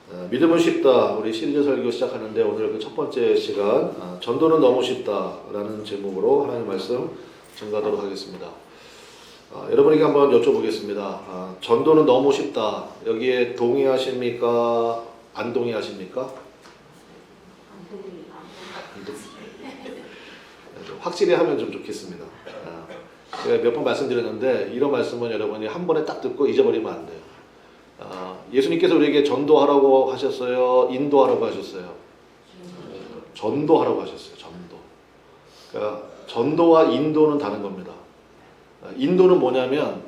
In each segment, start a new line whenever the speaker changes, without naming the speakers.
믿음은 쉽다. 우리 시리즈 설교 시작하는데 오늘 그 첫 번째 시간 전도는 너무 쉽다라는 제목으로 하나님 말씀 전가하도록 하겠습니다. 여러분에게 한번 여쭤보겠습니다. 전도는 너무 쉽다. 여기에 동의하십니까? 안 동의하십니까? 확실히 하면 좀 좋겠습니다. 제가 몇 번 말씀드렸는데 이런 말씀은 여러분이 한 번에 딱 듣고 잊어버리면 안 돼요. 예수님께서 우리에게 전도하라고 하셨어요? 인도하라고 하셨어요? 전도하라고 하셨어요. 전도. 그러니까 전도와 인도는 다른 겁니다. 인도는 뭐냐면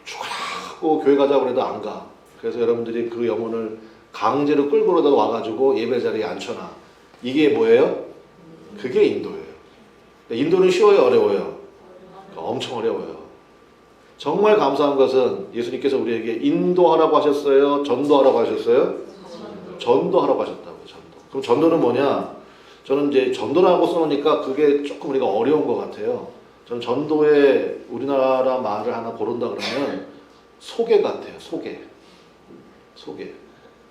죽으라고 교회 가자고 해도 안 가. 그래서 여러분들이 그 영혼을 강제로 끌고라도 와가지고 예배 자리에 앉혀놔. 이게 뭐예요? 그게 인도예요. 인도는 쉬워요? 어려워요? 엄청 어려워요. 정말 감사한 것은 예수님께서 우리에게 인도하라고 하셨어요? 전도하라고 하셨어요? 전도하라고 하셨다고요. 전도. 그럼 전도는 뭐냐? 저는 이제 전도라고 써놓으니까 그게 조금 우리가 어려운 것 같아요. 저는 전도에 우리나라 말을 하나 고른다 그러면 소개 같아요. 소개.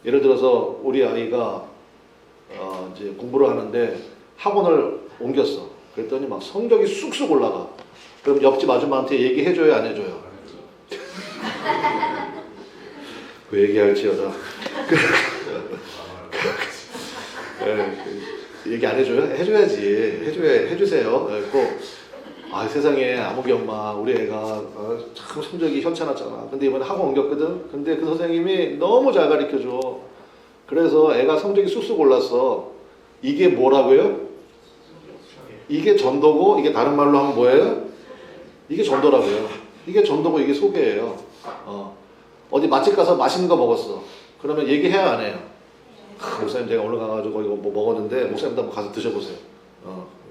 예를 들어서 우리 아이가 이제 공부를 하는데 학원을 옮겼어. 그랬더니 막 성적이 쑥쑥 올라가. 그럼 옆집 아줌마한테 얘기해줘요, 안 해줘요? 그 얘기할지어다. 얘기 안 해줘요? 해줘야지. 해주세요. 세상에 아무개 엄마, 우리 애가 참 성적이 현찮았잖아. 근데 이번에 학원 옮겼거든? 근데 그 선생님이 너무 잘 가르쳐줘. 그래서 애가 성적이 쑥쑥 올랐어. 이게 뭐라고요? 이게 전도고, 이게 다른 말로 하면 뭐예요? 이게 전도라고요. 이게 전도고 이게 소개예요. 어디 맛집 가서 맛있는 거 먹었어. 그러면 얘기해야 안 해요? 목사님 제가 오늘 가가지고 이거 뭐 먹었는데 목사님도 한번 가서 드셔보세요.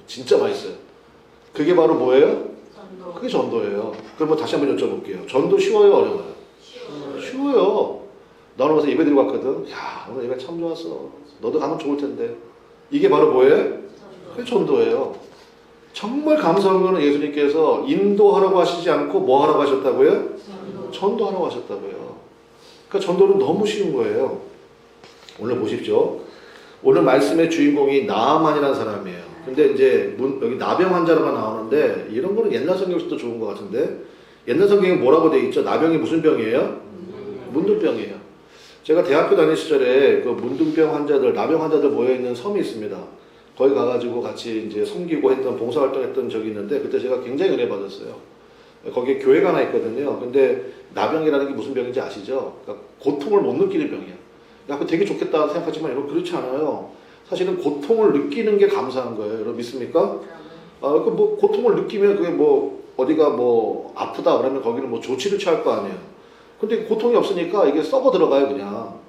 진짜 맛있어요. 그게 바로 뭐예요? 전도. 그게 전도예요. 그럼 다시 한번 여쭤볼게요. 전도 쉬워요? 어려워요? 쉬워요. 나 오늘 가서 예배 드리고 왔거든. 야, 오늘 예배 참 좋았어. 너도 가면 좋을 텐데. 이게 바로 뭐예요? 그게 전도예요. 정말 감사한 거는 예수님께서 인도하라고 하시지 않고 뭐 하라고 하셨다고요? 전도하라고 하셨다고요. 그러니까 전도는 너무 쉬운 거예요. 오늘 보십시오. 오늘 말씀의 주인공이 나아만이라는 사람이에요. 근데 이제 여기 나병 환자라고 나오는데 이런 거는 옛날 성경에서도 좋은 것 같은데 옛날 성경에 뭐라고 돼 있죠? 나병이 무슨 병이에요? 문둥병이에요. 제가 대학교 다닐 시절에 그 문둥병 환자들, 나병 환자들 모여있는 섬이 있습니다. 거기 가가지고 같이 이제 섬기고 했던 봉사활동했던 적이 있는데 그때 제가 굉장히 은혜 받았어요. 거기에 교회가 하나 있거든요. 근데 나병이라는 게 무슨 병인지 아시죠? 그러니까 고통을 못 느끼는 병이야. 야, 그 되게 좋겠다 생각하지만 여러분 그렇지 않아요. 사실은 고통을 느끼는 게 감사한 거예요. 여러분 믿습니까? 뭐 고통을 느끼면 그게 뭐 어디가 뭐 아프다 그러면 거기는 뭐 조치를 취할 거 아니에요. 근데 고통이 없으니까 이게 썩어 들어가요 그냥.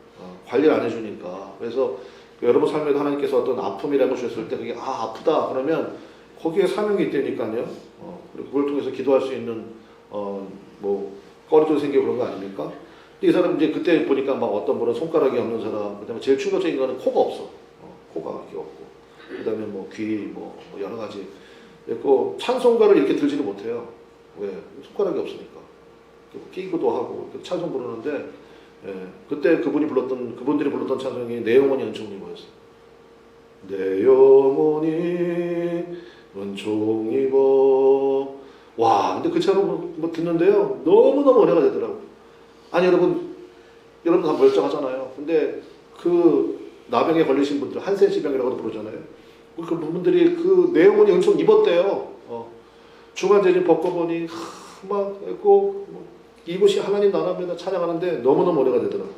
관리를 안 해주니까. 그래서 여러분 삶에도 하나님께서 어떤 아픔이라고 주셨을 때 그게 아프다 그러면 거기에 사명이 있다니까요. 그리고 그걸 통해서 기도할 수 있는 뭐 거리도 생기고 그런 거 아닙니까? 근데 이 사람 이제 그때 보니까 막 어떤 분은 손가락이 없는 사람, 그다음에 제일 충격적인 거는 코가 없어. 코가 없고, 그다음에 뭐 귀, 뭐 여러 가지. 그리고 찬송가를 이렇게 들지도 못해요. 왜? 손가락이 없으니까. 끼기도 하고 찬송 부르는데. 그때 그분들이 불렀던 찬송이 내 영혼이 은총이 뭐였어요? 내 영혼이 은총 입어. 와, 근데 그 찬송 뭐 듣는데요. 너무너무 은혜가 되더라고요. 아니, 여러분 다 멀쩡하잖아요. 근데 그 나병에 걸리신 분들, 한센시병이라고도 부르잖아요. 그 분들이 그 내 영혼이 은총 입었대요. 중환자진 벗고 보니, 이곳이 하나님 나라입니다. 찬양하는데 너무너무 은혜가 되더라고요.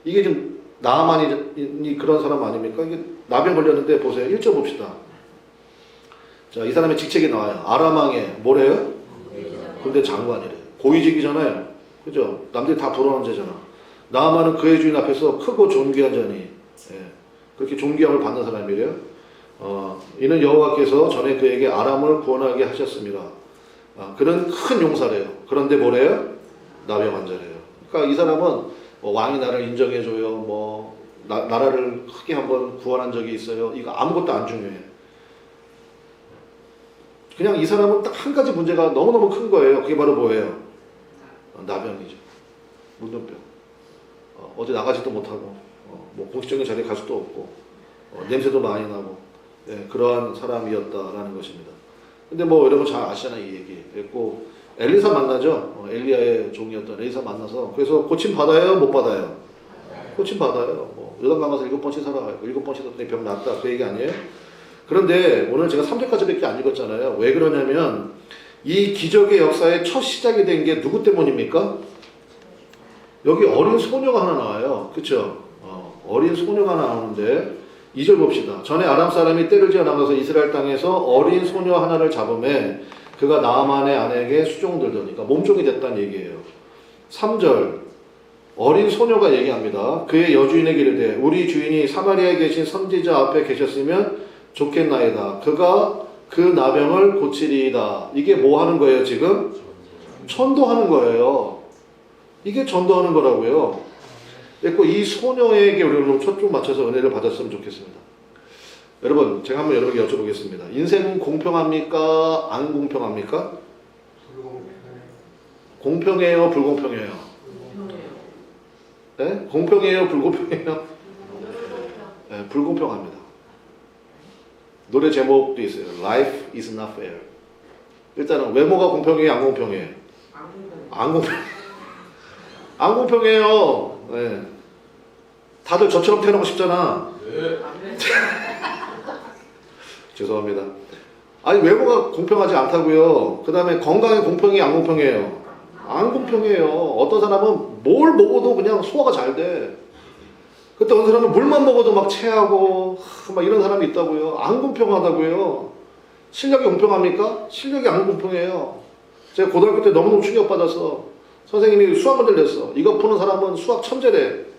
이게 좀 나아만이 그런 사람 아닙니까? 이게 나병 걸렸는데 보세요. 1절 봅시다. 자, 이 사람의 직책이 나와요. 아람왕의 뭐래요? 근데 장관이래요. 고위직이잖아요. 그죠? 남들이 다 부러워하는 자잖아. 나아만은 그의 주인 앞에서 크고 존귀한 자니 그렇게 존귀함을 받는 사람이래요. 이는 여호와께서 전에 그에게 아람을 구원하게 하셨습니다. 그는 큰 용사래요. 그런데 뭐래요? 나병 환자래요. 그러니까 이 사람은 왕이 나를 인정해줘요. 뭐 나라를 크게 한번 구원한 적이 있어요. 이거 아무것도 안 중요해. 그냥 이 사람은 딱 한 가지 문제가 너무너무 큰 거예요. 그게 바로 뭐예요? 나병이죠. 문둥병. 어디 나가지도 못하고 뭐 공식적인 자리에 갈 수도 없고 냄새도 많이 나고 그러한 사람이었다라는 것입니다. 근데 뭐 여러분 잘 아시잖아요, 이 얘기. 그리고 엘리사 만나죠. 엘리야의 종이었던 엘리사 만나서 그래서 고침 받아요, 못 받아요? 고침 받아요. 뭐 요단강 가서 7번씩 살아가고 7번 씻었더니 병 낫다, 그 얘기 아니에요? 그런데 오늘 제가 3절까지밖에 안 읽었잖아요. 왜 그러냐면 이 기적의 역사의 첫 시작이 된 게 누구 때문입니까? 여기 어린 소녀가 하나 나와요. 그쵸? 어린 소녀가 나오는데 2절 봅시다. 전에 아람 사람이 때를 지어 나가서 이스라엘 땅에서 어린 소녀 하나를 잡음에 그가 나아만의 아내에게 수종들더니까 몸종이 됐다는 얘기예요. 3절 어린 소녀가 얘기합니다. 그의 여주인에게 이르되 우리 주인이 사마리아에 계신 선지자 앞에 계셨으면 좋겠나이다. 그가 그 나병을 고치리이다. 이게 뭐 하는 거예요 지금? 전도하는 거예요. 이게 전도하는 거라고요. 그리고 이 소녀에게 우리가 초점 맞춰서 은혜를 받았으면 좋겠습니다. 여러분 제가 한번 여러분에게 여쭤보겠습니다. 인생은 공평합니까? 안 공평합니까? 공평해요? 불공평해요? 네? 공평해요? 불공평해요? 네, 불공평합니다. 노래 제목도 있어요. Life is not fair. 일단은 외모가 공평해요? 안 공평해요? 안 공평해요. 안 공평해요. 네. 다들 저처럼 태어나고 싶잖아. 네. 죄송합니다. 아니 외모가 공평하지 않다고요. 그 다음에 건강이 공평해 안 공평해요? 안 공평해요. 어떤 사람은 뭘 먹어도 그냥 소화가 잘 돼. 그때 어떤 사람은 물만 먹어도 막 체하고 막 이런 사람이 있다고요. 안 공평하다고요. 실력이 공평합니까? 실력이 안 공평해요. 제가 고등학교 때 너무너무 충격받아서 선생님이 수학 문제를 냈어. 이거 푸는 사람은 수학 천재래.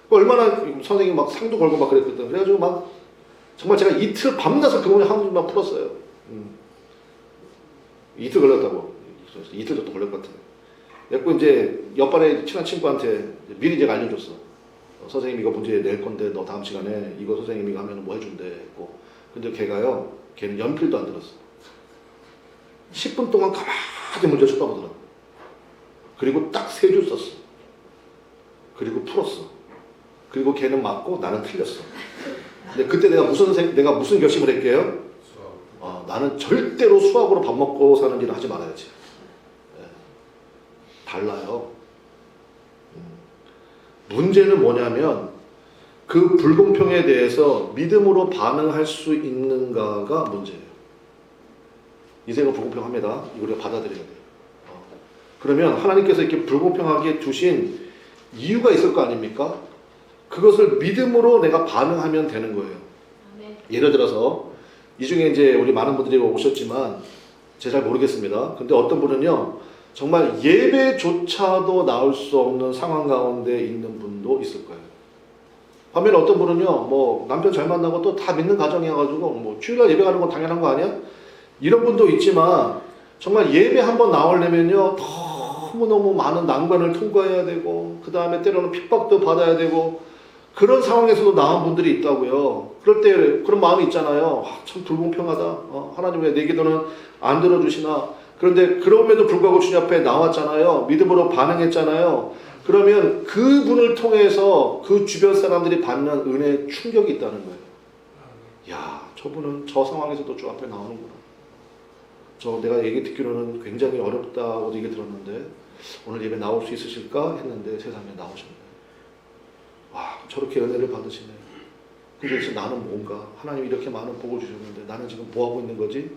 얼마나 선생님이 막 상도 걸고 막 그랬거든. 그래가지고 막 정말 제가 이틀 밤낮을 그 문제 한 문제만 풀었어요. 이틀 걸렸다고. 이틀 정도 걸릴 것 같아요. 그래서 이제 옆반에 친한 친구한테 미리 제가 알려줬어. 선생님 이거 문제 낼 건데 너 다음 시간에 이거 선생님이 하면 뭐 해준대 했고. 근데 걔는 연필도 안 들었어. 10분 동안 가만히 문제 쳐다보더라. 그리고 딱 3줄 썼어. 그리고 풀었어. 그리고 걔는 맞고 나는 틀렸어. 근데 그때 내가 무슨 결심을 했게요? 나는 절대로 수학으로 밥 먹고 사는 일을 하지 말아야지. 달라요. 문제는 뭐냐면 그 불공평에 대해서 믿음으로 반응할 수 있는가가 문제예요. 인생은 불공평합니다. 이걸 우리가 받아들여야 돼요. 그러면 하나님께서 이렇게 불공평하게 두신 이유가 있을 거 아닙니까? 그것을 믿음으로 내가 반응하면 되는 거예요. 예를 들어서 이 중에 이제 우리 많은 분들이 오셨지만 제가 잘 모르겠습니다. 근데 어떤 분은요 정말 예배조차도 나올 수 없는 상황 가운데 있는 분도 있을 거예요. 반면에 어떤 분은요 뭐 남편 잘 만나고 또 다 믿는 가정이어가지고 뭐 주일날 예배 가는 건 당연한 거 아니야? 이런 분도 있지만 정말 예배 한번 나오려면요 너무너무 많은 난관을 통과해야 되고 그 다음에 때로는 핍박도 받아야 되고 그런 상황에서도 나온 분들이 있다고요. 그럴 때 그런 마음이 있잖아요. 참 불공평하다. 하나님 왜 내 기도는 안 들어주시나. 그런데 그럼에도 불구하고 주님 앞에 나왔잖아요. 믿음으로 반응했잖아요. 그러면 그분을 통해서 그 주변 사람들이 받는 은혜의 충격이 있다는 거예요. 야, 저분은 저 상황에서도 주 앞에 나오는구나. 내가 얘기 듣기로는 굉장히 어렵다고 얘기 들었는데 오늘 예배 나올 수 있으실까 했는데 세상에 나오셨네. 와, 저렇게 은혜를 받으시네. 근데 지금 나는 뭔가 하나님이 이렇게 많은 복을 주셨는데 나는 지금 뭐 하고 있는 거지?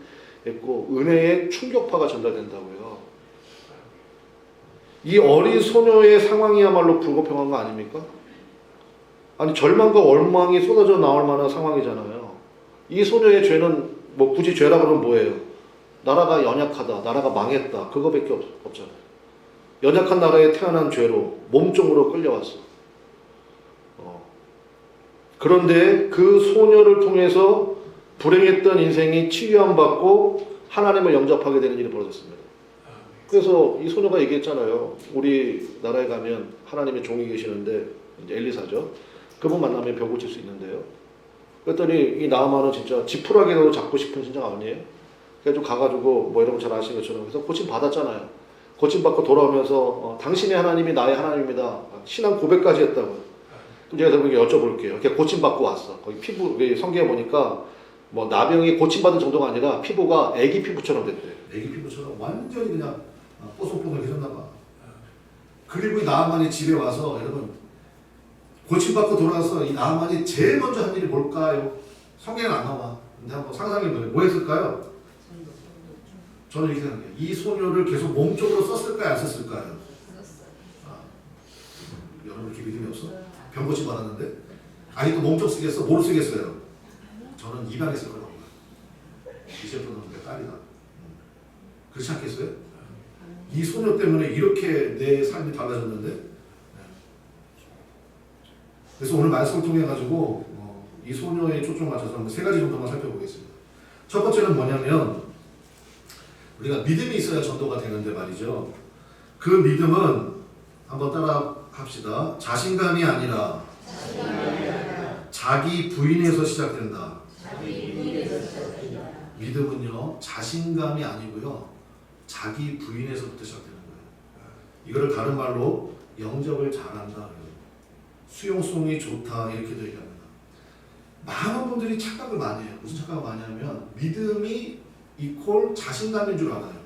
했고 은혜의 충격파가 전달된다고요. 이 어린 소녀의 상황이야말로 불공평한 거 아닙니까? 아니 절망과 원망이 쏟아져 나올 만한 상황이잖아요. 이 소녀의 죄는 뭐 굳이 죄라 그러면 뭐예요? 나라가 연약하다, 나라가 망했다, 그거밖에 없잖아요. 연약한 나라에 태어난 죄로 몸종으로 끌려왔어. 그런데 그 소녀를 통해서 불행했던 인생이 치유함 받고 하나님을 영접하게 되는 일이 벌어졌습니다. 그래서 이 소녀가 얘기했잖아요. 우리 나라에 가면 하나님의 종이 계시는데 이제 엘리사죠. 그분 만나면 벽 고칠 수 있는데요. 그랬더니 이 나아만은 진짜 지푸라기라도 잡고 싶은 심정 아니에요? 그래서 가가지고 뭐 여러분 잘 아시는 것처럼 그래서 고침 받았잖아요. 고침 받고 돌아오면서 당신의 하나님이 나의 하나님입니다. 신앙 고백까지 했다고요. 그럼 제가 여러분께 여쭤볼게요. 걔 고침받고 왔어. 거기 피부, 성경에 보니까 뭐 나병이 고침받은 정도가 아니라 피부가 애기 피부처럼 됐대.
애기 피부처럼 완전히 그냥 뽀송뽀송해졌나 봐. 그리고 이 나아만이 집에 와서 여러분 고침받고 돌아와서 이 나아만이 제일 먼저 한 일이 뭘까요? 성경에는 안 나와. 근데 한번 상상해보세요. 뭐 했을까요? 저는 이렇게 생각해요. 이 소녀를 계속 몸쪽으로 썼을까요? 안 썼을까요? 여러분 이렇게 믿음이 없어? 병고침 받았는데? 아직도 몸쪽 쓰겠어? 뭘 쓰겠어요? 저는 입안에 쓸 거라고 봐요. 이제부터는 내 딸이다. 그렇지 않겠어요? 이 소녀 때문에 이렇게 내 삶이 달라졌는데? 그래서 오늘 말씀을 통해 가지고 이 소녀에 초점 맞춰서 세 가지 정도만 살펴보겠습니다. 첫 번째는 뭐냐면 우리가 믿음이 있어야 전도가 되는데 말이죠. 그 믿음은 한번 따라 합시다. 자신감이 아니라 자기 부인에서 시작된다. 믿음은요, 자신감이 아니고요, 자기 부인에서부터 시작되는 거예요. 이거를 다른 말로 영접을 잘한다, 수용성이 좋다 이렇게도 얘기합니다. 많은 분들이 착각을 많이 해요. 무슨 착각을 많이 하면 믿음이 이퀄 자신감인 줄 알아요.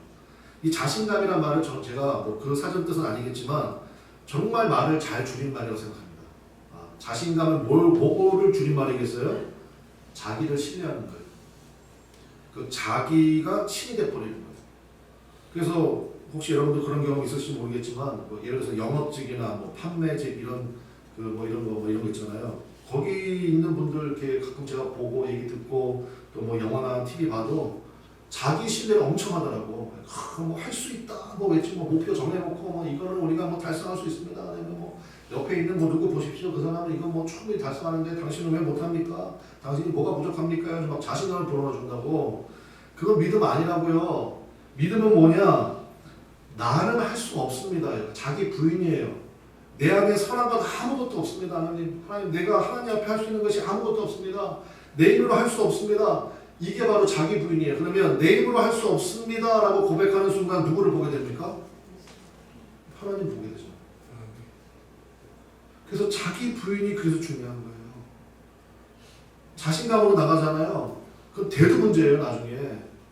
이 자신감이란 말을 제가 뭐 그 사전 뜻은 아니겠지만 정말 말을 잘 줄인 말이라고 생각합니다. 자신감은 뭐를 줄인 말이겠어요? 자기를 신뢰하는 거예요. 그 자기가 신이 돼버리는 거예요. 그래서 혹시 여러분도 그런 경험 있으실지 모르겠지만 뭐 예를 들어서 영업직이나 뭐 판매직 이런 이런 거 있잖아요. 거기 있는 분들 이렇게 가끔 제가 보고 얘기 듣고 또 뭐 영화나 TV 봐도 자기 신뢰를 엄청 하더라고. 뭐 할 수 있다. 뭐 외치 뭐 목표 정해놓고 뭐 이거는 우리가 뭐 달성할 수 있습니다. 뭐 옆에 있는 뭐 누구 보십시오. 그 사람은 이거 뭐 충분히 달성하는데 당신은 왜 못합니까? 당신이 뭐가 부족합니까? 막 자신감을 불어넣어준다고. 그건 믿음 아니라고요. 믿음은 뭐냐? 나는 할 수 없습니다. 자기 부인이에요. 내 안에 선한 것 아무것도 없습니다. 하나님, 내가 하나님 앞에 할 수 있는 것이 아무것도 없습니다. 내 힘으로 할 수 없습니다. 이게 바로 자기 부인이에요. 그러면 내 힘으로 할 수 없습니다 라고 고백하는 순간 누구를 보게 됩니까? 하나님 보게 되죠. 그래서 자기 부인이 그래서 중요한 거예요. 자신감으로 나가잖아요. 그럼 대도 문제예요.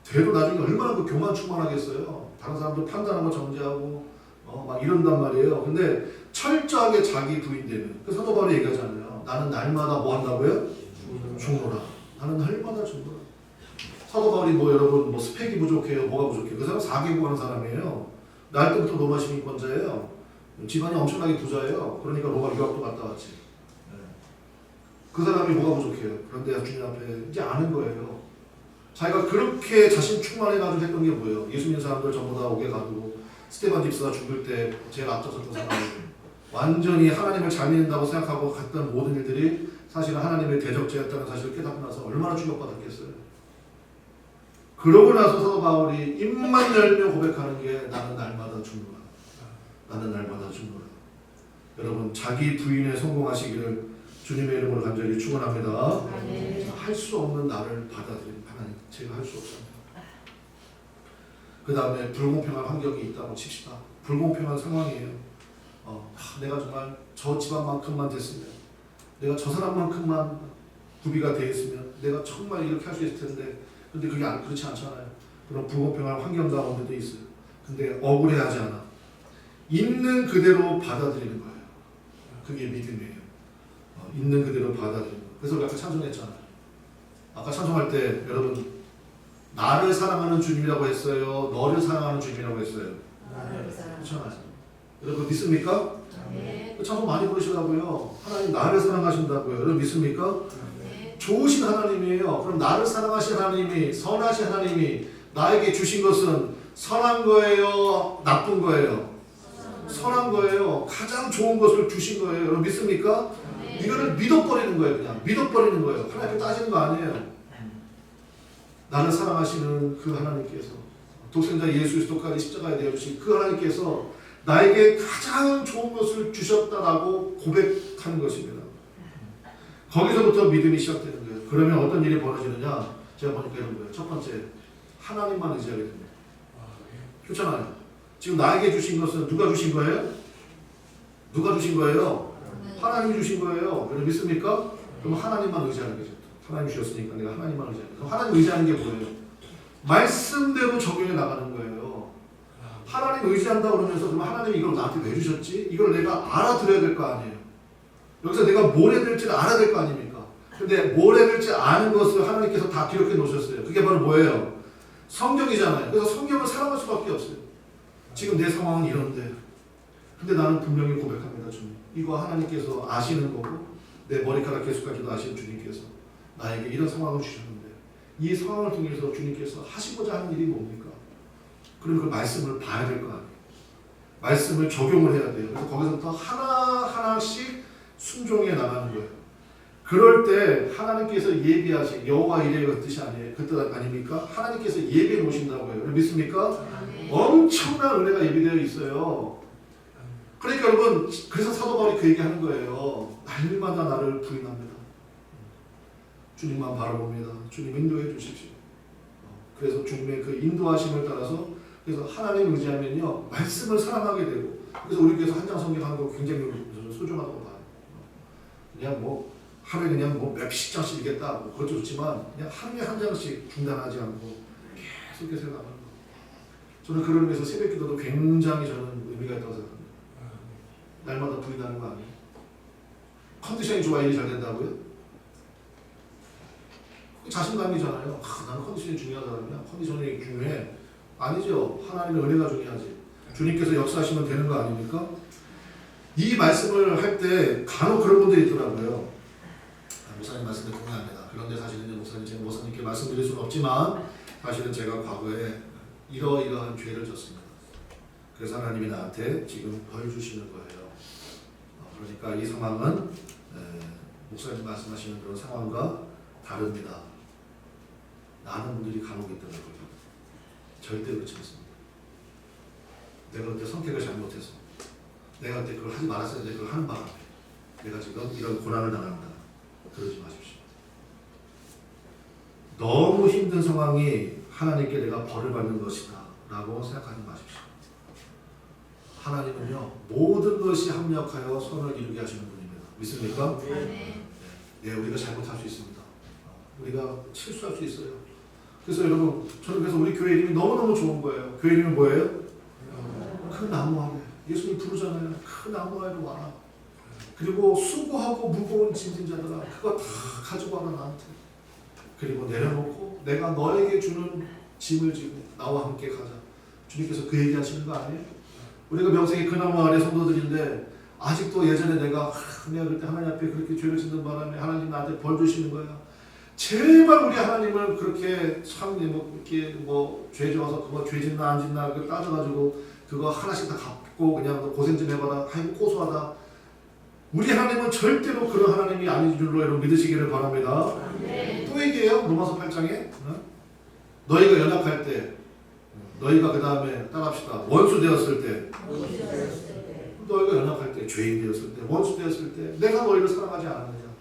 대도 나중에 얼마나 그 교만 충만하겠어요. 다른 사람들 판단하는 거 정지하고 막 이런단 말이에요. 근데 철저하게 자기 부인 되면 그 사도 바울이 얘기하잖아요. 나는 날마다 뭐 한다고요? 죽노라. 나는 날마다 죽노라. 사도 바울이 뭐 여러분 뭐 스펙이 부족해요. 뭐가 부족해요? 그 사람 4개국 하는 사람이에요. 날 때부터 로마 시민권자예요. 집안이 엄청나게 부자예요. 그러니까 로마 유학도 갔다 왔지. 그 사람이 뭐가 부족해요? 그런데 주님 앞에 이제 아는 거예요. 자기가 그렇게 자신 충만해가지고 했던 게 뭐예요? 예수 믿는 사람들 전부 다 오게 가두고 스테반 집사가 죽을 때 제일 앞서섰던 사람이에요. 완전히 하나님을 잘 믿는다고 생각하고 갔던 모든 일들이 사실은 하나님의 대적죄였다는 사실을 깨닫고 나서 얼마나 충격받았겠어요. 그러고 나서 사도 바울이 입만 열며 고백하는 게 나는 날마다 죽노라. 나는 날마다 죽노라. 여러분 자기 부인에 성공하시기를 주님의 이름으로 간절히 축원합니다. 할 수 없는 나를 받아들인 하나님, 제가 할 수 없습니다. 그 다음에 불공평한 환경이 있다고 칩시다. 불공평한 상황이에요. 내가 정말 저 집안만큼만 됐으면, 내가 저 사람만큼만 구비가 되어 있으면 내가 정말 이렇게 할 수 있을 텐데, 근데 그게 그렇지 않잖아요. 그런 불공평한 환경 가운데도 있어요. 근데 억울해하지 않아. 있는 그대로 받아들이는 거예요. 그게 믿음이에요. 있는 그대로 받아들이는 거예요. 그래서 우리 아까 찬송했잖아요. 아까 찬송할 때 여러분 나를 사랑하는 주님이라고 했어요? 너를 사랑하는 주님이라고 했어요? 그렇잖아요. 여러분 믿습니까? 네. 찬송 많이 부르시라고요. 하나님 나를 사랑하신다고요. 여러분 믿습니까? 네. 좋으신 하나님이에요. 그럼 나를 사랑하신 하나님이, 선하신 하나님이 나에게 주신 것은 선한 거예요? 나쁜 거예요? 선한 거예요. 가장 좋은 것을 주신 거예요. 여러분 믿습니까? 네. 이거를 믿어버리는 거예요. 그냥 믿어버리는 거예요. 하나님께 따지는 거 아니에요. 나를 사랑하시는 그 하나님께서, 독생자 예수 그리스도까지 십자가에 내어주신 그 하나님께서 나에게 가장 좋은 것을 주셨다라고 고백하는 것입니다. 거기서부터 믿음이 시작되는 거예요. 그러면 어떤 일이 벌어지느냐? 제가 보니까 이런 거예요. 첫 번째, 하나님만 의지하게 됩니다. 그렇잖아요. 지금 나에게 주신 것은 누가 주신 거예요? 누가 주신 거예요? 하나님이 주신 거예요. 여러분 믿습니까? 그럼 하나님만 의지하는 거죠. 하나님 주셨으니까 내가 하나님만 의지하는 거예요. 하나님 의지하는 게 뭐예요? 말씀대로 적용해 나가는 거예요. 하나님 의지한다 그러면서 그럼 하나님이 이걸 나한테 왜 주셨지? 이걸 내가 알아들어야 될 거 아니에요. 여기서 내가 뭘 해야 될지를 알아야 될 거 아닙니까? 근데 뭘 해야 될지 아는 것을 하나님께서 다 기록해 놓으셨어요. 그게 바로 뭐예요? 성경이잖아요. 그래서 성경을 사랑할 수밖에 없어요. 지금 내 상황은 이런데 근데 나는 분명히 고백합니다. 주님, 이거 하나님께서 아시는 거고 내 머리카락 개수까지도 아시는 주님께서 나에게 이런 상황을 주셨는데 이 상황을 통해서 주님께서 하시고자 하는 일이 뭡니까? 그럼 그 말씀을 봐야 될 거 아니에요. 말씀을 적용을 해야 돼요. 그래서 거기서부터 하나하나씩 순종해 나가는 거예요. 그럴 때 하나님께서 예비하신 여호와 이레 그 뜻이 아니에요. 그 뜻 아닙니까? 하나님께서 예비해 놓으신다고요. 믿습니까? 엄청난 은혜가 예비되어 있어요. 그러니까 여러분, 그래서 사도 바울이 그 얘기하는 거예요. 날마다 나를 부인합니다. 주님만 바라봅니다. 주님 인도해 주십시오. 그래서 주님의 그 인도하심을 따라서 그래서 하나님 의지하면요 말씀을 사랑하게 되고 그래서 우리께서 한 장 성경 하는 거 굉장히 소중하다고 봐요. 그냥 뭐 하루에 그냥 뭐 몇십 장씩 읽겠다 뭐 그것도 좋지만 그냥 하루에 한 장씩 중단하지 않고 계속해서 나가는 거. 저는 그런 의미에서 새벽기도도 굉장히 저는 의미가 있다고 생각합니다. 날마다 부인하는 거 아니에요? 컨디션이 좋아야 일이 잘 된다고요? 자신감이잖아요. 나는 컨디션이 중요한 사람이야. 컨디션이 중요해. 아니죠. 하나님의 은혜가 중요하지. 주님께서 역사하시면 되는 거 아닙니까? 이 말씀을 할 때 간혹 그런 분들이 있더라고요. 목사님 말씀에 동의합니다. 그런데 사실은 목사님 제가 목사님께 말씀드릴 수는 없지만 사실은 제가 과거에 이러이러한 죄를 졌습니다. 그래서 하나님이 나한테 지금 벌 주시는 거예요. 그러니까 이 상황은 목사님 말씀하시는 그런 상황과 다릅니다. 라는 분들이 간혹 있더라고요. 절대 그렇지 않습니다. 내가 그때 선택을 잘못해서 내가 그때 그걸 하지 말았어야 되는데 그걸 하는 바람에 내가 지금 이런 고난을 당한다. 그러지 마십시오. 너무 힘든 상황이 하나님께 내가 벌을 받는 것이다 라고 생각하지 마십시오. 하나님은요 모든 것이 합력하여 선을 이루게 하시는 분입니다. 믿습니까? 네, 우리가 잘못할 수 있습니다. 우리가 실수할 수 있어요. 그래서 여러분 저는 그래서 우리 교회 이름이 너무너무 좋은 거예요. 교회 이름은 뭐예요? 큰 나무 아래. 예수님 부르잖아요. 큰 나무 아래로 와라. 그리고 수고하고 무거운 짐진 자들아 그거 다 가지고 와라 나한테. 그리고 내려놓고 내가 너에게 주는 짐을 지고 나와 함께 가자. 주님께서 그 얘기 하시는 거 아니에요? 우리가 명색이 그 나무 아래 성도들인데 아직도 예전에 내가 그때 하나님 앞에 그렇게 죄를 짓는 바람에 하나님 나한테 벌 주시는 거야. 제발 우리 하나님을 그렇게 참 이렇게 죄 지어서 그거 죄 짓나 안 짓나 그 따져가지고 그거 하나씩 다 갚고 그냥 고생 좀 해봐라. 아이고 고소하다. 우리 하나님은 절대로 그런 하나님이 아닌 줄로 여러분 믿으시기를 바랍니다. 또 얘기해요. 로마서 8장에 너희가 연약할 때 너희가 그 다음에 따라합시다. 원수 되었을 때 너희가 연약할 때 죄인 되었을 때 원수 되었을 때 내가 너희를 사랑하지 않았느냐.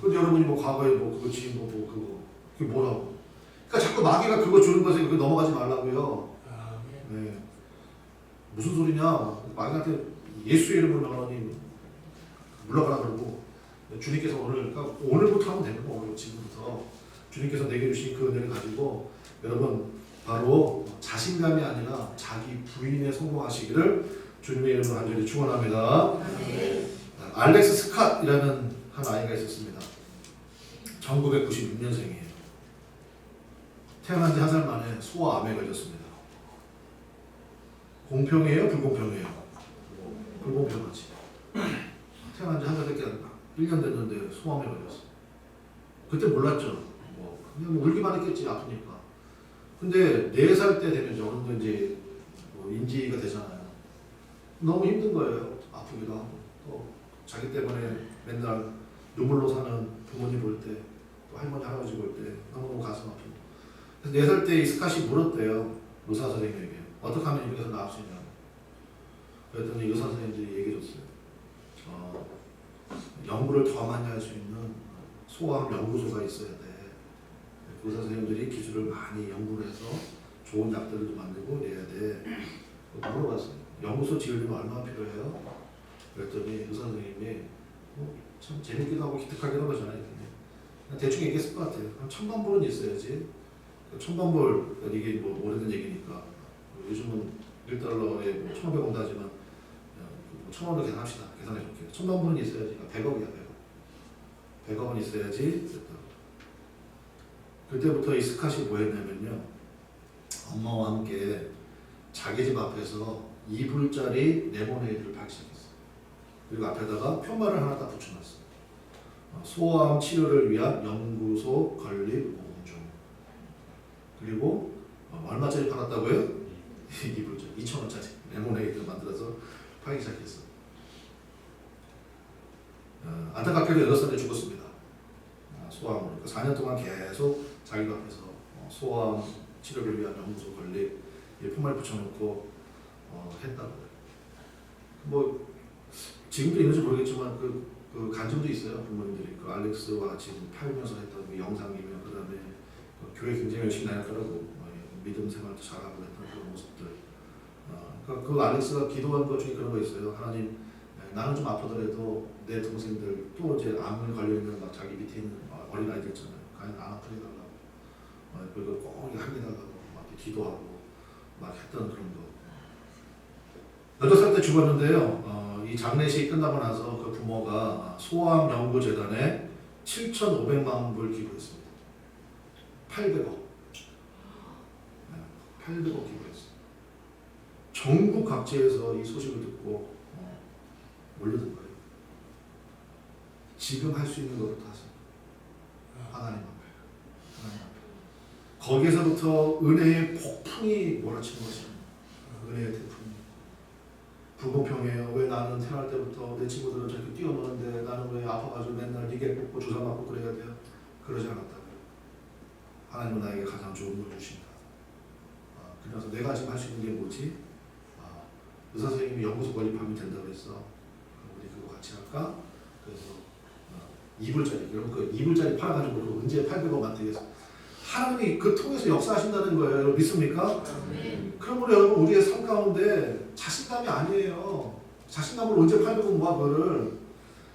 근데 여러분이 과거에 그거 지은 거 그거 그게 뭐라고? 그러니까 자꾸 마귀가 그거 주는 것에 그거 넘어가지 말라고요. 네. 무슨 소리냐? 마귀한테 예수의 이름으로 나가니 물러가라 그러고 주님께서 그러니까 오늘부터 하면 되는 거예요. 지금부터 주님께서 내게 주신 그 은혜를 가지고 여러분 바로 자신감이 아니라 자기 부인에 성공하시기를 주님의 이름으로 간절히 축원합니다. 알렉스 스캇이라는 한 아이가 있었습니다. 1996년생이에요. 태어난 지 한 살 만에 소아암에 걸렸습니다. 공평해요? 불공평해요? 불공평하지. 태어난 지 한 살 밖에 안 1년 됐는데 소암에 걸렸어. 그때 몰랐죠. 그냥 울기만 했겠지 아프니까. 근데 4살 때 되면 어느 정도 이제 인지가 되잖아요. 너무 힘든 거예요. 아프기도 하고 또 자기 때문에 맨날 눈물로 사는 부모님 볼 때, 또 할머니 할아버지 볼 때 너무너무 가슴 아프고. 그래서 4살 때 이 스캇이 물었대요. 의사 선생님에게 어떻게 하면 여기서 나을 수 있냐고. 그랬더니 의사 선생님들이 얘기해 줬어요. 연구를 더 많이 할 수 있는 소아암 연구소가 있어야 돼. 의사 선생님들이 기술을 많이 연구를 해서 좋은 약들을 만들고 내야 돼. 물어봤어요. 연구소 지으려면 얼마나 필요해요? 그랬더니 의사 선생님이 참 재밌기도 하고 기특하기도 하잖아요. 그냥 대충 얘기했을 것 같아요. 한 1000만 불은 있어야지. 1000만 불, 이게 뭐 오래된 얘기니까 요즘은 1달러에 뭐 1,500원 하지만 1,000원도 계산합시다. 계산해 줄게요. 1000만 불은 있어야지. 100억이야 100억. 100억은 있어야지. 그때부터 이 스캇이 뭐 했냐면요. 엄마와 함께 자기 집 앞에서 2불짜리 레모네이드를 팔기 시작했어요. 그리고 앞에다가 표말을 하나 딱 붙여놨어요. 소아암 치료를 위한 연구소 건립 모금중. 그리고 얼마짜리 팔았다고요? 2불짜리 2,000원짜리 레모네이드 만들어서 팔기 시작했어요. 안타깝게도 8살에 죽었습니다. 소아암으로. 4년 동안 계속 자기 앞에서 소아암 치료를 위한 연구소 건립 표말 붙여놓고 했다고요. 뭐 지금도 있는지 모르겠지만 그 간증도 있어요. 부모님들이 그 알렉스와 지금 팔면서 했던 그 영상이며 그다음에 교회 굉장히 열심히 다녔더라고. 믿음 생활도 잘하고 했던 그런 모습들. 그러니까 그 알렉스가 기도한 것 중에 그런 거 있어요. 하나님, 나는 좀 아프더라도 내 동생들 또 이제 암에 걸려 있는 막 자기 밑에 있는 어린 아이들 있잖아요. 안 아프게 달라고. 그리고 꼭 하게 달라고 막 기도하고 막 했던 그런 거. 8살 때 죽었는데요. 이 장례식이 끝나고 나서 그 부모가 소아암 연구재단에 7,500만 불 기부했습니다. 800억. 800억 기부했어요. 전국 각지에서 이 소식을 듣고 몰려든 거예요. 지금 할 수 있는 것부터 하세요. 하나님 앞에. 하나님 앞에. 거기에서부터 은혜의 폭풍이 몰아치는 것입니다. 은혜의 태풍이. 불공평해요. 왜 나는 태어날 때부터 내 친구들은 저렇게 뛰어노는데 나는 왜 아파가지고 맨날 리겔 뽑고 주사 맞고 그래야 돼요? 그러지 않았다고요. 하나님은 나에게 가장 좋은 걸 주신다. 그래서 내가 지금 할 수 있는 게 뭐지? 의사 선생님이 연구소 건립하면 된다고 했어. 우리 그거 같이 할까? 그래서 2불짜리. 그럼 그 2불짜리 팔아가지고 언제 800억 만들겠어? 하나님이 그 통해서 역사하신다는 거예요. 여러분 믿습니까? 그러므로 여러분 우리의 삶 가운데 자신감이 아니에요. 자신감을 언제 800억 모아 그거를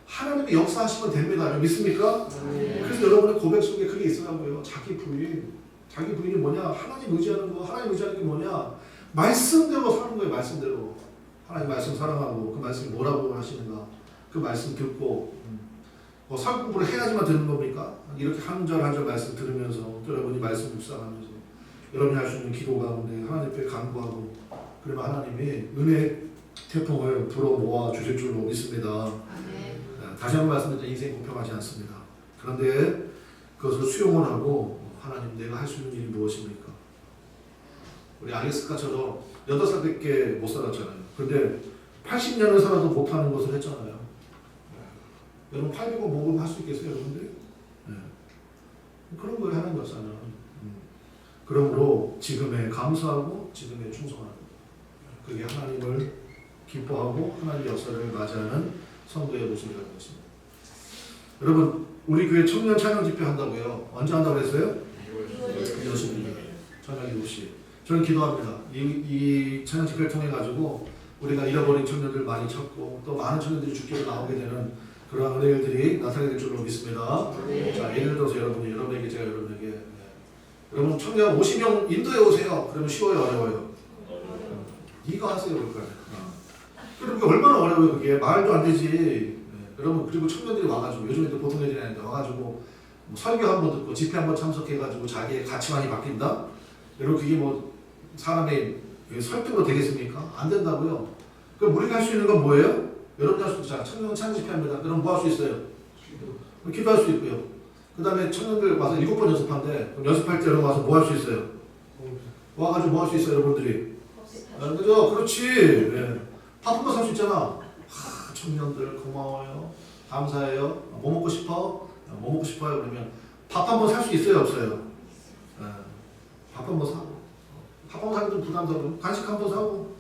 하나님이 역사하시면 됩니다. 여러분 믿습니까? 그래서 여러분의 고백 속에 그게 있으라고요. 자기 부인. 자기 부인이 뭐냐? 하나님 의지하는 거. 하나님 의지하는 게 뭐냐? 말씀대로 사는 거예요. 말씀대로. 하나님 말씀 사랑하고 그 말씀이 뭐라고 하시는가? 그 말씀 듣고 살 공부를 해야지만 되는 겁니까? 이렇게 한 절 한 절 말씀 들으면서 또 여러분이 말씀 묵상하면서 여러분이 할 수 있는 기도 가운데 하나님 앞에 간구하고 그러면 하나님이 은혜의 태풍을 불어 모아 주실 줄로 믿습니다. 다시 한번 말씀드리자 인생이 공평하지 않습니다. 그런데 그것을 수용을 하고 하나님 내가 할 수 있는 일이 무엇입니까? 우리 알렉스카처럼 8살밖에 못 살았잖아요. 근데 80년을 살아도 못하는 것을 했잖아요. 여러분 800억 모금할 수 있겠어요, 여러분들? 네. 그런 거예요, 하나님 역사는. 그러므로 지금에 감사하고 지금에 충성하는 그게 하나님을 기뻐하고 하나님 역사를 맞이하는 성도의 모습이 되는 것입니다. 여러분, 우리 교회 청년 찬양 집회 한다고요. 언제 한다고 했어요? 2월 16일. 저녁 7시. 저는 기도합니다. 이 찬양 집회를 통해 가지고 우리가 잃어버린 청년들 많이 찾고 또 많은 청년들이 주께로 나오게 되는 그러한 은혜들이 나타나게 될 줄로 믿습니다. 자, 예를 들어서 여러분에게 제가 여러분에게 여러분 청년 50명 인도에 오세요. 그러면 쉬워요, 어려워요? 네가 하세요, 그럴까요? 그럼 그게 얼마나 어려워요, 그게 말도 안 되지. 여러분 그리고 청년들이 와가지고 요즘 애들 보통 애들이 아닌데 와가지고 뭐 설교 한번 듣고 집회 한번 참석해가지고 자기의 가치관이 바뀐다? 여러분 그게 뭐 사람의 설득으로 되겠습니까? 안 된다고요. 그럼 우리가 할 수 있는 건 뭐예요? 여러분이 할 수 있죠. 청년 찬양 집회합니다. 그럼 뭐 할 수 있어요? 기도할 수 있고요. 그 다음에 청년들 와서 7번 연습한대. 그럼 연습할 때 여러분 와서 뭐 할 수 있어요? 와가지고 뭐 할 수 있어요, 여러분들이? 그죠? 그렇지. 네. 밥 한 번 살 수 있잖아. 청년들 고마워요. 감사해요. 뭐 먹고 싶어? 뭐 먹고 싶어요? 그러면 밥 한 번 살 수 있어요, 없어요? 밥 한 번 사고. 밥 한 번 사기도 부담스러워. 간식 한 번 사고.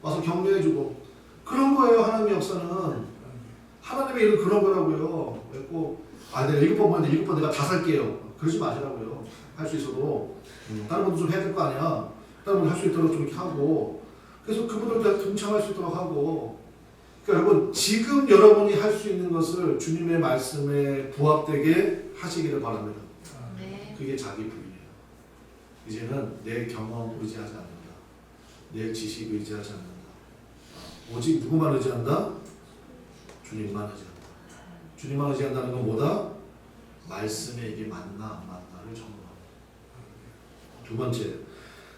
와서 격려해주고. 그런 거예요, 하나님의 역사는. 하나님의 일은 그런 거라고요. 꼭, 내가 7번 보는데 7번 내가 다 살게요. 그러지 마시라고요. 할 수 있어도. 다른 분도 좀 해야 될 거 아니야. 다른 분도 할 수 있도록 좀 이렇게 하고. 그래서 그분들도 동참할 수 있도록 하고. 그러니까 여러분 지금 여러분이 할 수 있는 것을 주님의 말씀에 부합되게 하시기를 바랍니다.
네.
그게 자기 부인이에요. 이제는 내 경험 의지하지 않는다. 내 지식 의지하지 않는다. 오직 누구만 의지한다? 주님만 의지한다. 주님만 의지한다는 건 뭐다? 말씀에 이게 맞나 안 맞나를 점검한다. 두 번째,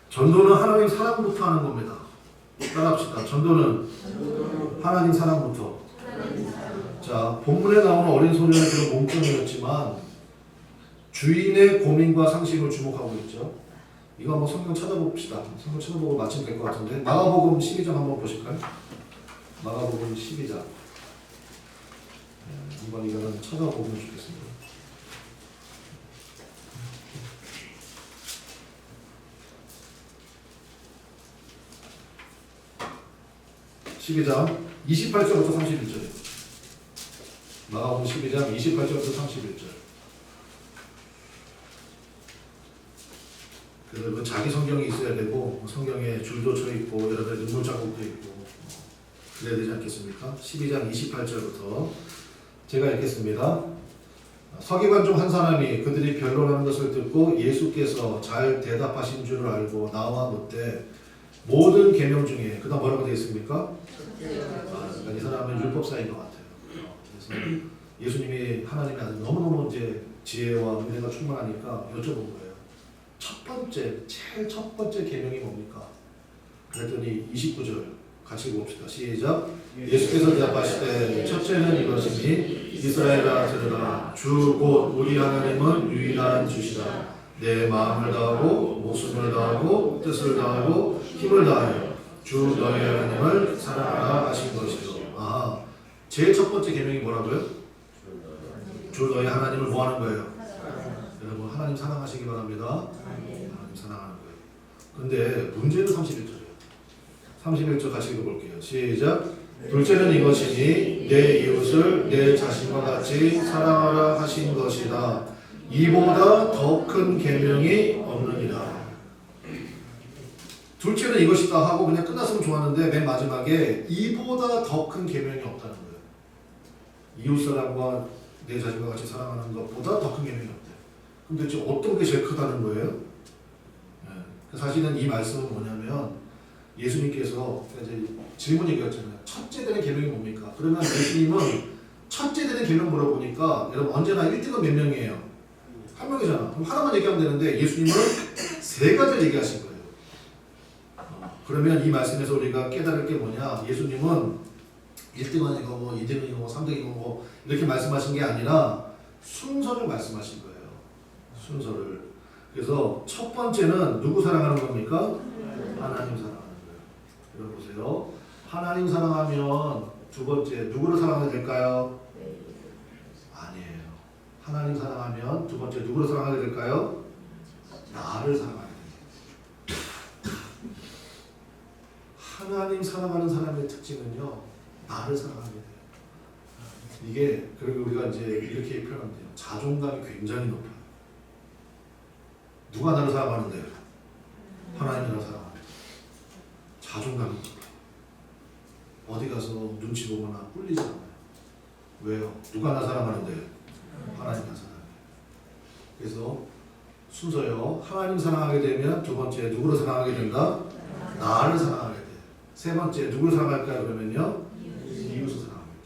전도는 하나님 사랑부터 하는 겁니다. 따라합시다. 전도는 하나님 사랑부터. 자, 본문에 나오는 어린 소년은 그런 몸종이었지만 주인의 고민과 상식을 주목하고 있죠. 이거 한번 성경 찾아봅시다. 성경 찾아보고 마치면 될 것 같은데 마가복음 12장 한번 보실까요? 마가복음 12장 한번 이거는 찾아보면 좋겠습니다. (12장) 28절부터 31절. 마가복음 12장 28절부터 31절. 그래서 그 자기 성경이 있어야 되고 성경에 줄도 쳐 있고 여러 가지 눈물 자국도 있고 그래야 되지 않겠습니까? 12장 28절부터 제가 읽겠습니다. 서기관 중 한 사람이 그들이 변론하는 것을 듣고 예수께서 잘 대답하신 줄을 알고 나와 묻되 모든 계명 중에 그다음 뭐라고 되어 있습니까? 그러니까 이 사람은 율법사인 것 같아요. 그래서 예수님이 하나님이 아주 너무너무 이제 지혜와 은혜가 충만하니까 여쭤본 거예요. 첫 번째, 제일 첫 번째 계명이 뭡니까? 그랬더니 29절 같이 봅시다. 시작. 예수께서 대답하시되 첫째는 이것이니 이스라엘아 들으라 주 곧 우리 하나님은 유일한 주시라. 내 마음을 다하고 목숨을 다하고 뜻을 다하고 힘을 다하여 주 너희 하나님을 사랑하라 하신 것이요. 아, 제일 첫 번째 계명이 뭐라고요? 주 너희 하나님을 뭐 하는 거예요? 여러분 하나님 사랑하시기 바랍니다. 하나님 사랑하는 거예요. 근데 문제는 31절이에요. 31절 같이 읽어볼게요. 시작. 둘째는 이것이니 내 이웃을 내 자신과 같이 사랑하라 하신 것이다. 이보다 더 큰 계명이 없느니라. 둘째는 이것이다 하고 그냥 끝났으면 좋았는데 맨 마지막에 이보다 더 큰 계명이 없다는 거예요. 이웃 사람과 내 자신과 같이 사랑하는 것보다 더 큰 계명이 없대. 그럼 도대체 어떤 게 제일 크다는 거예요? 네. 사실은 이 말씀은 뭐냐면 예수님께서 이제 질문이 그랬잖아요. 첫째 되는 계명이 뭡니까? 그러면 예수님은 첫째 되는 계명 물어보니까 여러분 언제나 1등은 몇 명이에요? 한 명이잖아. 그럼 하나만 얘기하면 되는데 예수님은 세 가지를 얘기하신 거예요. 그러면 이 말씀에서 우리가 깨달을 게 뭐냐? 예수님은 1등은 이거 뭐 2등은 이거 뭐 3등은 이거 뭐 이렇게 말씀하신 게 아니라 순서를 말씀하신 거예요. 순서를. 그래서 첫 번째는 누구 사랑하는 겁니까? 하나님 사랑하는 거예요. 여러분 보세요. 하나님 사랑하면 두 번째 누구를 사랑하게 될까요? 아니에요. 하나님 사랑하면 두 번째 누구를 사랑하게 될까요? 나를 사랑하게 됩니다. 하나님 사랑하는 사람의 특징은요, 나를 사랑하게 돼요. 이게 그리고 우리가 이제 이렇게 표현하면 돼요. 자존감이 굉장히 높아요. 누가 나를 사랑하는데요? 하나님이 나를 사랑합니다. 자존감이 높아요. 어디 가서 눈치 보거나 꿀리지 않아요. 왜요? 누가 나 사랑하는데요? 하나님 나 사랑해요. 그래서 순서요. 하나님 사랑하게 되면 두 번째 누구를 사랑하게 된다? 나를 사랑하게 돼요. 세 번째 누구를 사랑할까요? 그러면요. 이웃을 사랑합니다.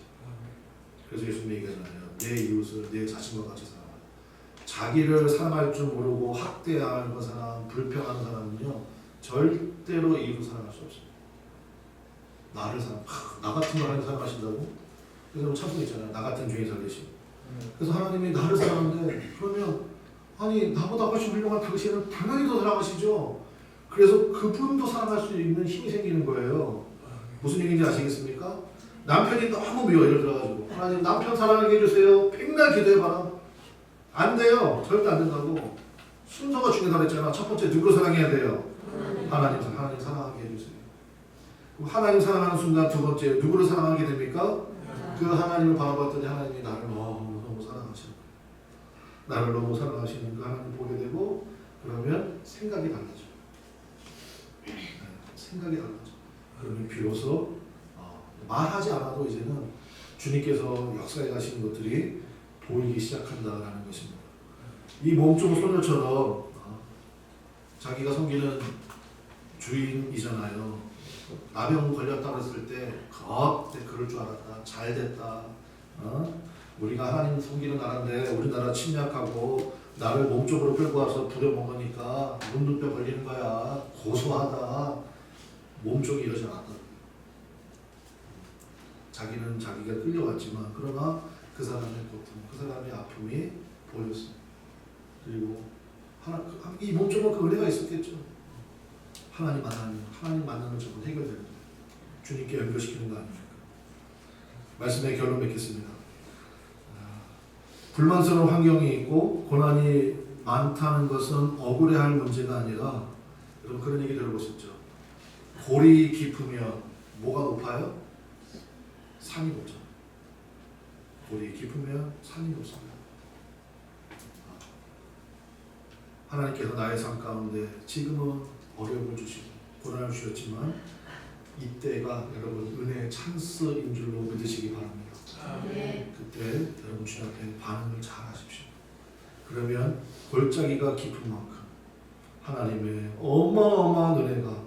그래서 예수님 얘기하잖아요. 내 이웃을 내 자신과 같이 사랑하라. 자기를 사랑할 줄 모르고 학대하는 사람, 불평하는 사람은요. 절대로 이웃을 사랑할 수 없습니다. 나를 사랑, 나 같은 걸 하나님 사랑하신다고? 그래서 찬송 있잖아요. 나 같은 죄인 살리시고. 그래서 하나님이 나를 사랑하는데 그러면 아니 나보다 훨씬 훌륭한 당신은 당연히 더 사랑하시죠. 그래서 그분도 사랑할 수 있는 힘이 생기는 거예요. 무슨 얘기인지 아시겠습니까? 남편이 너무 미워 예를 들어가지고 하나님 남편 사랑하게 해주세요. 백날 기도해봐라. 안 돼요. 절대 안 된다고. 순서가 중요하다고 했잖아. 첫 번째 누구를 사랑해야 돼요? 하나님 사랑하게 해주세요. 그럼 하나님 사랑하는 순간 두 번째 누구를 사랑하게 됩니까? 그 하나님을 바라봤더니 하나님이 나를 너무 사랑하시는 거예요. 나를 너무 사랑하시는 그 하나님 보게 되고 그러면 생각이 달라져. 생각이 달라져. 그러면 비로소 말하지 않아도 이제는 주님께서 역사에 가시는 것들이 보이기 시작한다라는 것입니다. 이 몸종 소녀처럼 자기가 섬기는 주인이잖아요. 나병 걸렸다고 했을 때 그때 그럴 줄 알았다. 잘 됐다. 우리가 하나님 섬기는 나라인데 우리나라 침략하고 나를 몸쪽으로 끌고 와서 부려먹으니까 문둥병 걸리는 거야. 고소하다. 몸쪽이 이러지 않았다. 자기는 자기가 끌려왔지만 그러나 그 사람의 고통, 그 사람의 아픔이 보였어. 그리고 이 몸쪽은 그 은혜가 있었겠죠. 하나님 만나는 점은 해결되는 거예요. 주님께 연결시키는 거 아닙니까? 말씀의 결론 맺겠습니다. 불만스러운 환경이 있고 고난이 많다는 것은 억울해할 문제가 아니라 여러분 그런 얘기 들어보셨죠? 골이 깊으면 뭐가 높아요? 산이 높죠. 골이 깊으면 산이 높습니다. 하나님께서 나의 삶 가운데 지금은 어려움을 주시고 고난을 주셨지만 이때가 여러분 은혜의 찬스인 줄로 믿으시기 바랍니다. 그때 여러분 주님 앞에 반응을 잘 하십시오. 그러면 골짜기가 깊은 만큼 하나님의 어마어마한 은혜가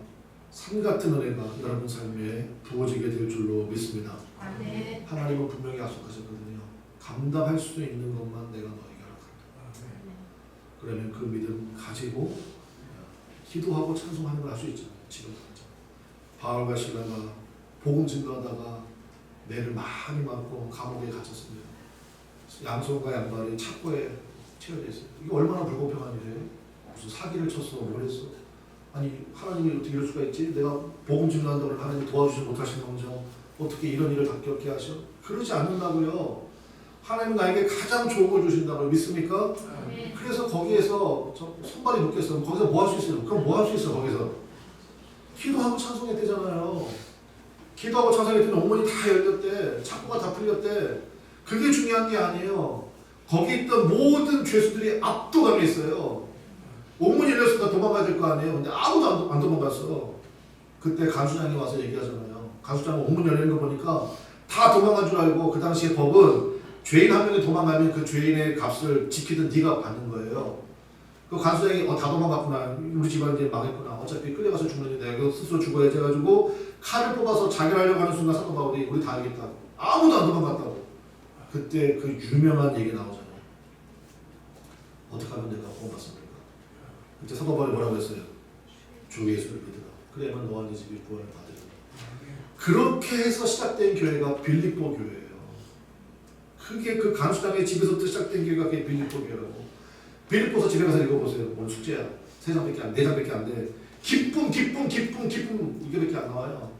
산 같은 은혜가 여러분 삶에 부어지게 될 줄로 믿습니다. 하나님은 분명히 약속하셨거든요. 감당할 수 있는 것만 내가 너에게 허락한다. 그러면 그 믿음 가지고 기도하고 찬송하는 걸 할 수 있잖아요. 지금 바울과 실라가 복음 증거하다가 매를 많이 맞고 감옥에 갇혔습니다. 양손과 양발이 착고에 채워져 있어요. 이게 얼마나 불공평한 일이에요? 무슨 사기를 쳤어, 뭘 했어? 아니 하나님이 어떻게 이럴 수가 있지? 내가 복음 증거한다고 하나님 도와주지 못하신 건정 어떻게 이런 일을 갖게 하셔? 그러지 않는다고요. 하나님은 나에게 가장 좋은 걸 주신다고 믿습니까? 그래서 거기에서 손발이 묶였어. 거기서 뭐 할 수 있어요? 그럼 뭐 할 수 있어? 거기서 기도하고 찬송했대잖아요. 기도하고 찬송했더니 옥문이 다 열렸대. 창고가 다 풀렸대. 그게 중요한 게 아니에요. 거기 있던 모든 죄수들이 압도당해 있어요. 옥문이 열렸으니까 도망가야 될 거 아니에요. 근데 아무도 안 도망갔어. 그때 간수장이 와서 얘기하잖아요. 간수장은 옥문 열리는 거 보니까 다 도망간 줄 알고 그 당시에 법은 죄인 한 명이 도망가면 그 죄인의 값을 지키던 네가 받는 거예요. 그 간수장이 다 도망갔구나. 우리 집안 이제 망했구나. 어차피 끌려가서 죽는데 내가 스스로 죽어야지 해가지고 칼을 뽑아서 자결하려고 하는 순간 사도 바울이 우리 다 알겠다고. 아무도 안 도망갔다고. 그때 그 유명한 얘기 나오잖아요. 어떻게 하면 내가 구원받습니까? 그때 사도 바울이 뭐라고 했어요? 주 예수를 믿으라. 그래야만 너와 네 집이 구원을 받으리라. 그렇게 해서 시작된 교회가 빌립보 교회예요. 그게 그 간수장의 집에서부터 시작된 교회가 그게 빌립보 교회라고. 빌립보서 집에 가서 읽어보세요. 오늘 숙제야. 3장밖에 안, 4장밖에 안 돼. 기쁨 이게밖에 안 나와요.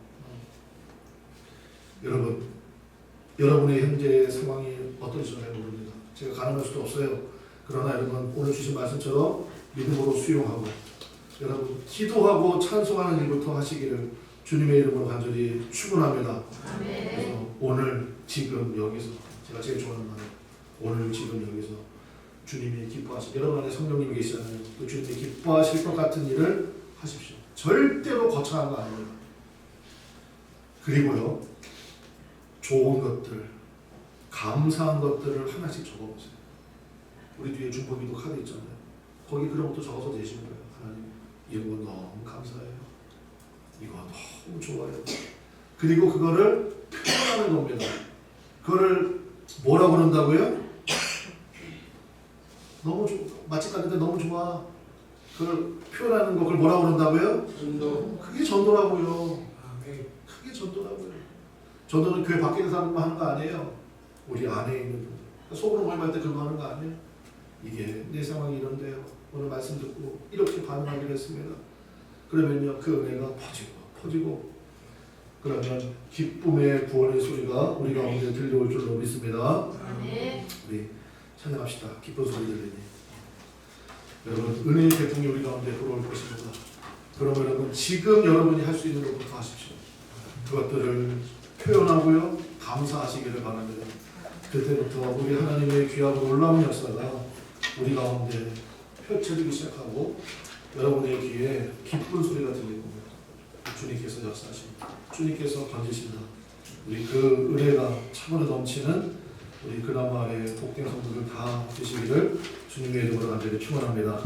여러분, 여러분의 현재 상황이 어떤지 잘 모릅니다. 제가 가늠할 수도 없어요. 그러나 여러분 오늘 주신 말씀처럼 믿음으로 수용하고 여러분 기도하고 찬송하는 일부터 하시기를 주님의 이름으로 간절히 축원합니다. 그래서 오늘 지금 여기서 제가 제일 좋아하는 말 오늘 지금 여기서 주님이 기뻐하실 여러분 안에 성령님이 계시잖아요. 또 주님이 기뻐하실 것 같은 일을 하십시오. 절대로 거창한 거 아닙니다. 그리고요 좋은 것들 감사한 것들을 하나씩 적어보세요. 우리 뒤에 중보기도 카드 있잖아요. 거기 그런 것도 적어서 내시는 거예요. 하나님 이거 너무 감사해요. 이거 너무 좋아요. 그리고 그거를 표현하는 겁니다. 그거를 뭐라고 그런다고요? 너무 맛집 갔는데 너무 좋아. 그걸 표현하는 거 그걸 뭐라고 그런다고요? 전도. 그게 전도라고요. 그게 전도라고요. 전도는 교회 밖에 있는 사람만 하는 거 아니에요. 우리 안에 있는 분들. 속으로 모임할 때 그거 하는 거 아니에요. 이게 내 상황이 이런데요. 오늘 말씀 듣고 이렇게 반응하기로 했습니다. 그러면요 그 은혜가 퍼지고 그러면 기쁨의 구원의 소리가 우리 가운데 들려올 줄로 믿습니다. 우리 찬양합시다. 기쁜 소리 들리니. 여러분 은혜의 태풍이 우리 가운데 들어올 것입니다. 그러면 여러분 지금 여러분이 할 수 있는 것부터 하십시오. 그것들을 표현하고요 감사하시기를 바랍니다. 그때부터 우리 하나님의 귀하고 놀라운 역사가 우리 가운데 펼쳐지기 시작하고 여러분의 귀에 기쁜 소리가 들리고 주님께서 역사하십니다. 주님께서 건지신다. 우리 그 은혜가 참으로 넘치는 우리 그나마의 복된 성도들 다 되시기를 주님의 이름으로 간절히 축원합니다.